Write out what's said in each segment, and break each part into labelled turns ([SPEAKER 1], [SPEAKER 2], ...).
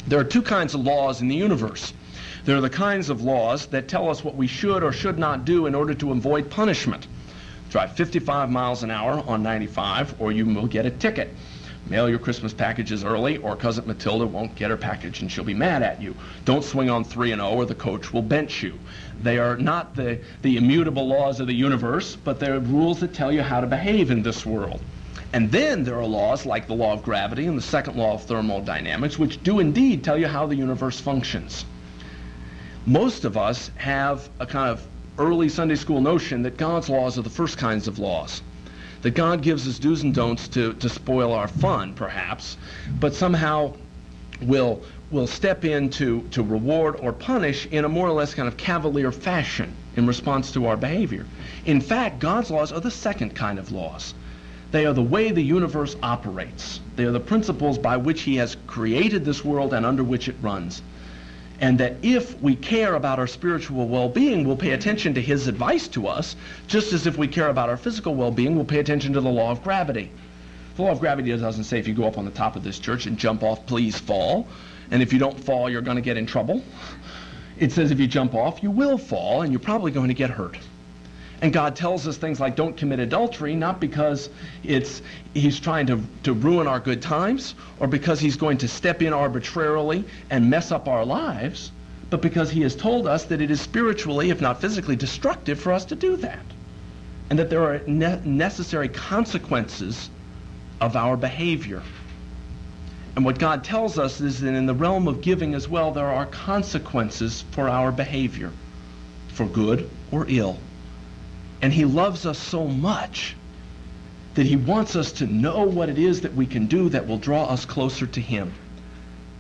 [SPEAKER 1] There are two kinds of laws in the universe. There are the kinds of laws that tell us what we should or should not do in order to avoid punishment. Drive 55 miles an hour on 95 or you will get a ticket. Mail your Christmas packages early or Cousin Matilda won't get her package and she'll be mad at you. Don't swing on 3-0 or the coach will bench you. They are not the immutable laws of the universe, but they're rules that tell you how to behave in this world. And then there are laws like the law of gravity and the second law of thermodynamics, which do indeed tell you how the universe functions. Most of us have a kind of early Sunday school notion that God's laws are the first kinds of laws. That God gives us do's and don'ts to spoil our fun, perhaps, but somehow will step in to reward or punish in a more or less kind of cavalier fashion in response to our behavior. In fact, God's laws are the second kind of laws. They are the way the universe operates. They are the principles by which he has created this world and under which it runs. And that if we care about our spiritual well-being, we'll pay attention to his advice to us, just as if we care about our physical well-being, we'll pay attention to the law of gravity. The law of gravity doesn't say if you go up on the top of this church and jump off, please fall. And if you don't fall, you're going to get in trouble. It says if you jump off, you will fall, and you're probably going to get hurt. And God tells us things like don't commit adultery, not because he's trying to ruin our good times or because he's going to step in arbitrarily and mess up our lives, but because he has told us that it is spiritually, if not physically, destructive for us to do that. And that there are necessary consequences of our behavior. And what God tells us is that in the realm of giving as well, there are consequences for our behavior, for good or ill. And he loves us so much that he wants us to know what it is that we can do that will draw us closer to him.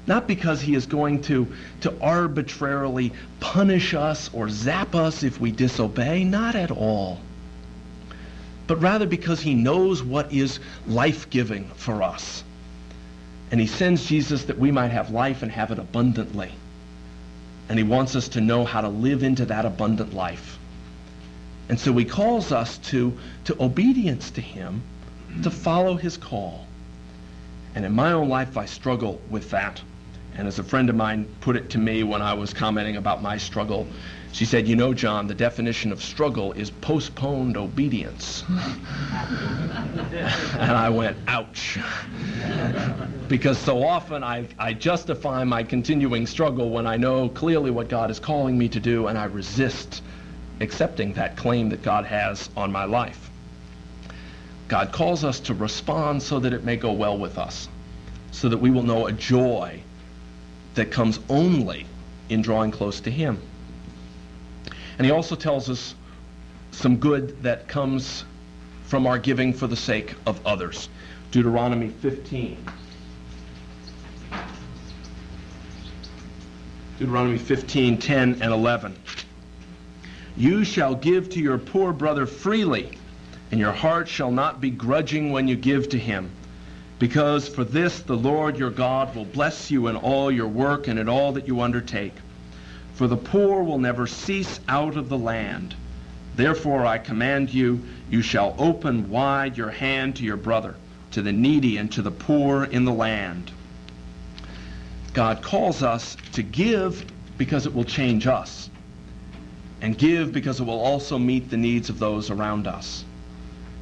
[SPEAKER 1] Not because he is going to arbitrarily punish us or zap us if we disobey, not at all. But rather because he knows what is life-giving for us. And he sends Jesus that we might have life and have it abundantly. And he wants us to know how to live into that abundant life. And so he calls us to obedience to him, to follow his call. And in my own life, I struggle with that. And as a friend of mine put it to me when I was commenting about my struggle, she said, you know, John, the definition of struggle is postponed obedience. And I went, ouch. Because so often I justify my continuing struggle when I know clearly what God is calling me to do, and I resist accepting that claim that God has on my life. God calls us to respond so that it may go well with us, so that we will know a joy that comes only in drawing close to him. And he also tells us some good that comes from our giving for the sake of others. Deuteronomy 15. Deuteronomy 15, 10 and 11. You shall give to your poor brother freely, and your heart shall not be grudging when you give to him. Because for this the Lord your God will bless you in all your work and in all that you undertake. For the poor will never cease out of the land. Therefore I command you, you shall open wide your hand to your brother, to the needy and to the poor in the land. God calls us to give because it will change us. And give because it will also meet the needs of those around us.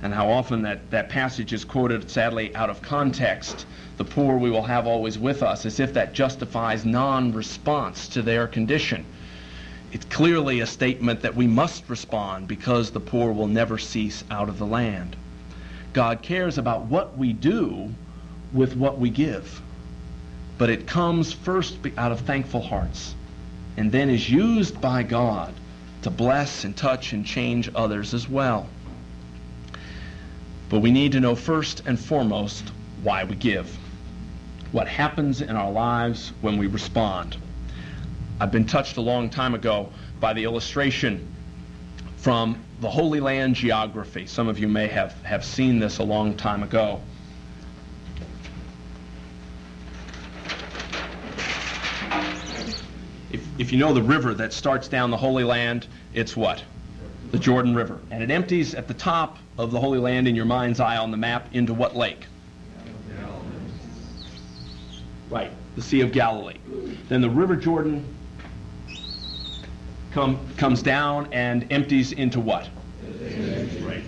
[SPEAKER 1] And how often that passage is quoted, sadly, out of context. The poor we will have always with us, as if that justifies non-response to their condition. It's clearly a statement that we must respond because the poor will never cease out of the land. God cares about what we do with what we give. But it comes first out of thankful hearts, and then is used by God to bless and touch and change others as well. But we need to know first and foremost why we give. What happens in our lives when we respond. I've been touched a long time ago by the illustration from the Holy Land geography. Some of you may have seen this a long time ago. If you know the river that starts down the Holy Land, it's what? The Jordan River. And it empties at the top of the Holy Land in your mind's eye on the map into what lake? Right. the Sea of Galilee. Then the River Jordan comes down and empties into what? Right.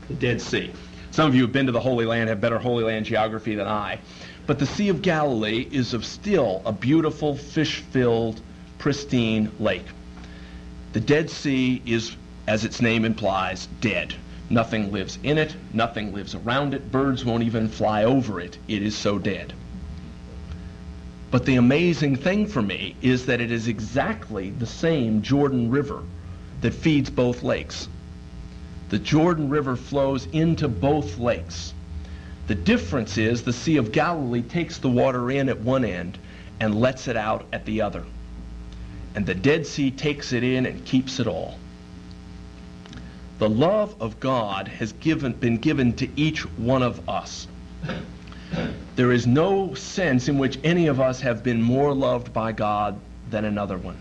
[SPEAKER 1] The Dead Sea. Some of you have been to the Holy Land, have better Holy Land geography than I. But the Sea of Galilee is still a beautiful, fish-filled, pristine lake. The Dead Sea is, as its name implies, dead. Nothing lives in it. Nothing lives around it. Birds won't even fly over it. It is so dead. But the amazing thing for me is that it is exactly the same Jordan River that feeds both lakes. The Jordan River flows into both lakes. The difference is the Sea of Galilee takes the water in at one end and lets it out at the other. And the Dead Sea takes it in and keeps it all. The love of God has been given to each one of us. There is no sense in which any of us have been more loved by God than another one.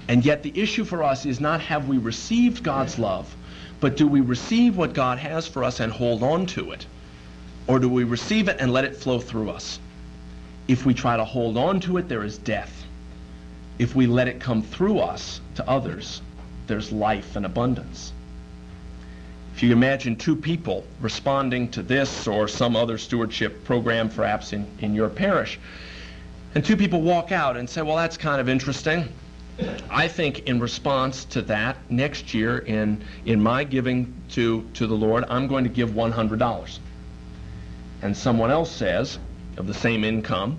[SPEAKER 1] And yet the issue for us is not have we received God's love, but do we receive what God has for us and hold on to it? Or do we receive it and let it flow through us? If we try to hold on to it, there is death. If we let it come through us to others, there's life and abundance. If you imagine two people responding to this or some other stewardship program perhaps in your parish, and two people walk out and say, well, that's kind of interesting. I think in response to that, next year in my giving to the Lord, I'm going to give $100. And someone else says, of the same income,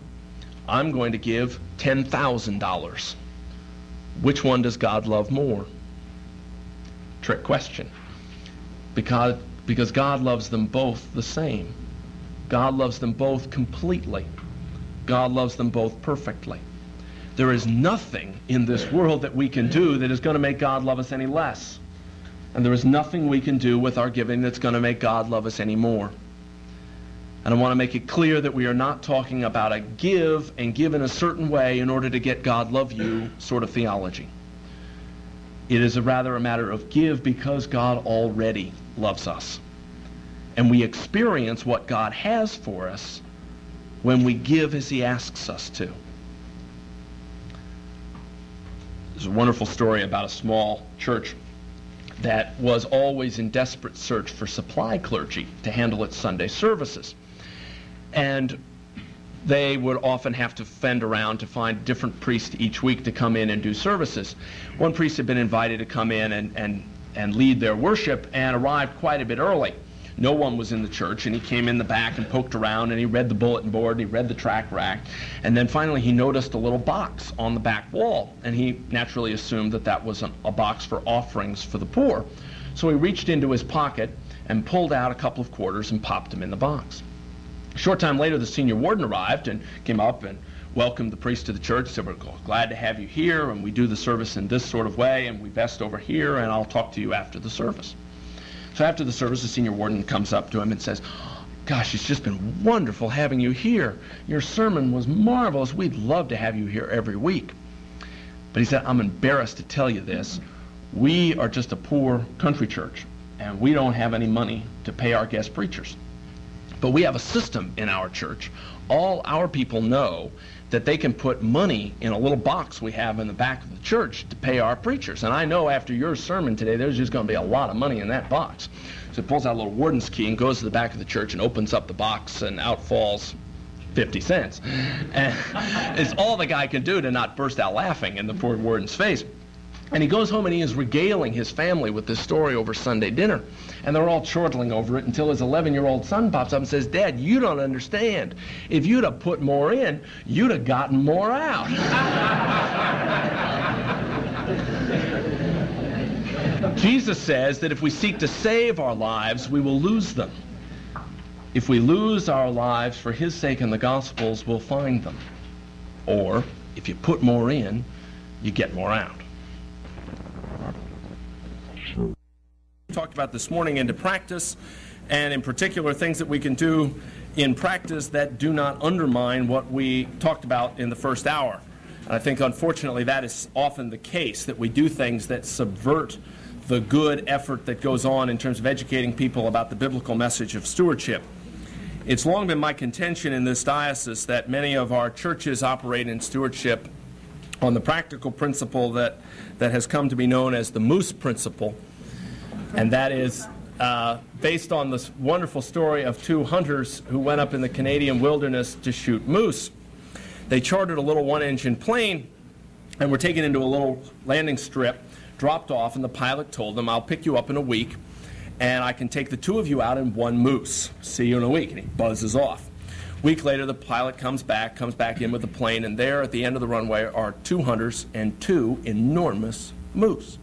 [SPEAKER 1] I'm going to give $10,000. Which one does God love more? Trick question. Because God loves them both the same. God loves them both completely. God loves them both perfectly. There is nothing in this world that we can do that is going to make God love us any less. And there is nothing we can do with our giving that's going to make God love us any more. And I want to make it clear that we are not talking about a give and give in a certain way in order to get God love you sort of theology. It is rather a matter of give because God already loves us. And we experience what God has for us when we give as He asks us to. There's a wonderful story about a small church that was always in desperate search for supply clergy to handle its Sunday services. And they would often have to fend around to find different priests each week to come in and do services. One priest had been invited to come in and lead their worship and arrived quite a bit early. No one was in the church, and he came in the back and poked around, and he read the bulletin board, and he read the tract rack, and then finally he noticed a little box on the back wall, and he naturally assumed that that was a box for offerings for the poor. So he reached into his pocket and pulled out a couple of quarters and popped them in the box. A short time later, the senior warden arrived and came up and welcomed the priest to the church, said, we're glad to have you here, and we do the service in this sort of way, and we vest over here, and I'll talk to you after the service. So after the service, the senior warden comes up to him and says, gosh, it's just been wonderful having you here. Your sermon was marvelous. We'd love to have you here every week. But he said, I'm embarrassed to tell you this. We are just a poor country church, and we don't have any money to pay our guest preachers. But we have a system in our church. All our people know that they can put money in a little box we have in the back of the church to pay our preachers. And I know after your sermon today, there's just going to be a lot of money in that box. So he pulls out a little warden's key and goes to the back of the church and opens up the box, and out falls 50 cents. And it's all the guy can do to not burst out laughing in the poor warden's face. And he goes home and he is regaling his family with this story over Sunday dinner. And they're all chortling over it until his 11-year-old son pops up and says, Dad, you don't understand. If you'd have put more in, you'd have gotten more out. Jesus says that if we seek to save our lives, we will lose them. If we lose our lives for His sake and the Gospel's, we'll find them. Or, if you put more in, you get more out. We talked about this morning into practice, and in particular things that we can do in practice that do not undermine what we talked about in the first hour. And I think unfortunately that is often the case, that we do things that subvert the good effort that goes on in terms of educating people about the biblical message of stewardship. It's long been my contention in this diocese that many of our churches operate in stewardship on the practical principle that has come to be known as the moose principle, and that is based on this wonderful story of two hunters who went up in the Canadian wilderness to shoot moose. They chartered a little one-engine plane and were taken into a little landing strip, dropped off, and the pilot told them, "I'll pick you up in a week, and I can take the two of you out in one moose. See you in a week." And he buzzes off. A week later, the pilot comes back in with the plane, and there at the end of the runway are two hunters and two enormous moose.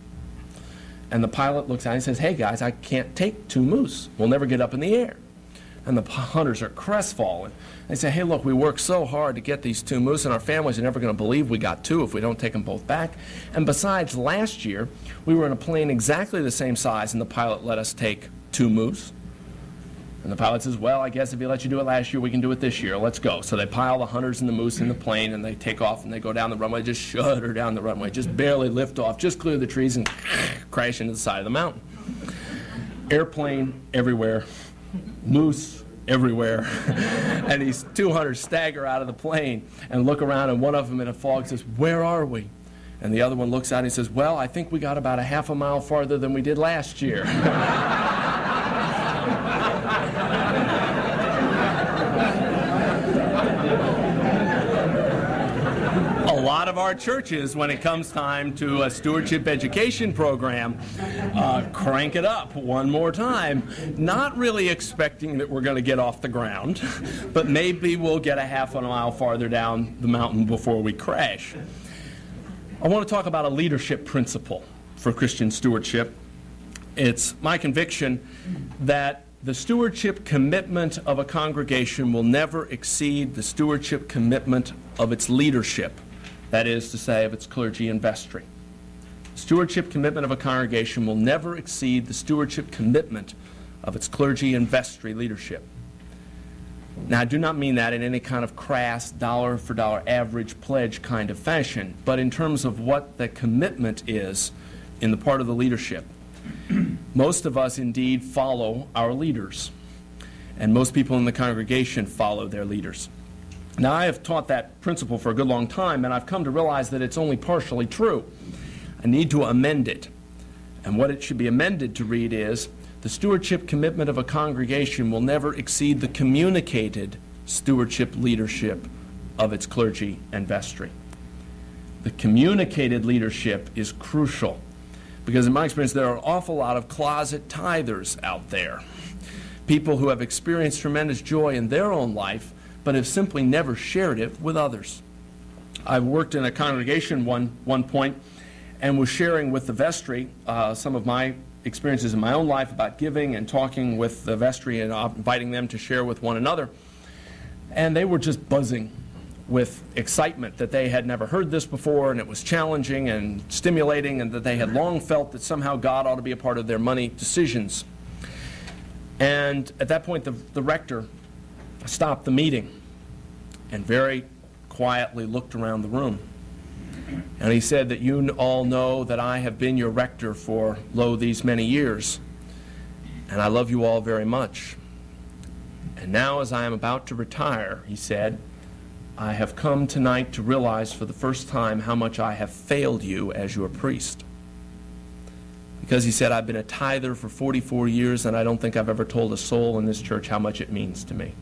[SPEAKER 1] And the pilot looks at it and says, "Hey guys, I can't take two moose. We'll never get up in the air." And the hunters are crestfallen. They say, "Hey, look, we worked so hard to get these two moose, and our families are never going to believe we got two if we don't take them both back. And besides, last year, we were in a plane exactly the same size, and the pilot let us take two moose." And the pilot says, "Well, I guess if he let you do it last year, we can do it this year. Let's go." So they pile the hunters and the moose in the plane, and they take off, and they go down the runway, just shudder down the runway, just barely lift off, just clear the trees, and crash into the side of the mountain. Airplane everywhere. Moose everywhere. And these two hunters stagger out of the plane and look around, and one of them in a fog says, "Where are we?" And the other one looks out and he says, "Well, I think we got about a half a mile farther than we did last year." A lot of our churches, when it comes time to a stewardship education program, crank it up one more time, not really expecting that we're going to get off the ground, but maybe we'll get a half a mile farther down the mountain before we crash. I want to talk about a leadership principle for Christian stewardship. It's my conviction that the stewardship commitment of a congregation will never exceed the stewardship commitment of its leadership. That is to say, of its clergy and vestry. The stewardship commitment of a congregation will never exceed the stewardship commitment of its clergy and vestry leadership. Now, I do not mean that in any kind of crass, dollar-for-dollar average pledge kind of fashion, but in terms of what the commitment is in the part of the leadership. Most of us indeed follow our leaders, and most people in the congregation follow their leaders. Now, I have taught that principle for a good long time, and I've come to realize that it's only partially true. I need to amend it. And what it should be amended to read is, the stewardship commitment of a congregation will never exceed the communicated stewardship leadership of its clergy and vestry. The communicated leadership is crucial, because in my experience, there are an awful lot of closet tithers out there. People who have experienced tremendous joy in their own life, but have simply never shared it with others. I've worked in a congregation one point and was sharing with the vestry some of my experiences in my own life about giving and talking with the vestry and inviting them to share with one another. And they were just buzzing with excitement that they had never heard this before, and it was challenging and stimulating, and that they had long felt that somehow God ought to be a part of their money decisions. And at that point, the rector stopped the meeting and very quietly looked around the room. And he said that you all know that I have been your rector for, lo, these many years, and I love you all very much. And now, as I am about to retire, he said, I have come tonight to realize for the first time how much I have failed you as your priest. Because he said, I've been a tither for 44 years, and I don't think I've ever told a soul in this church how much it means to me.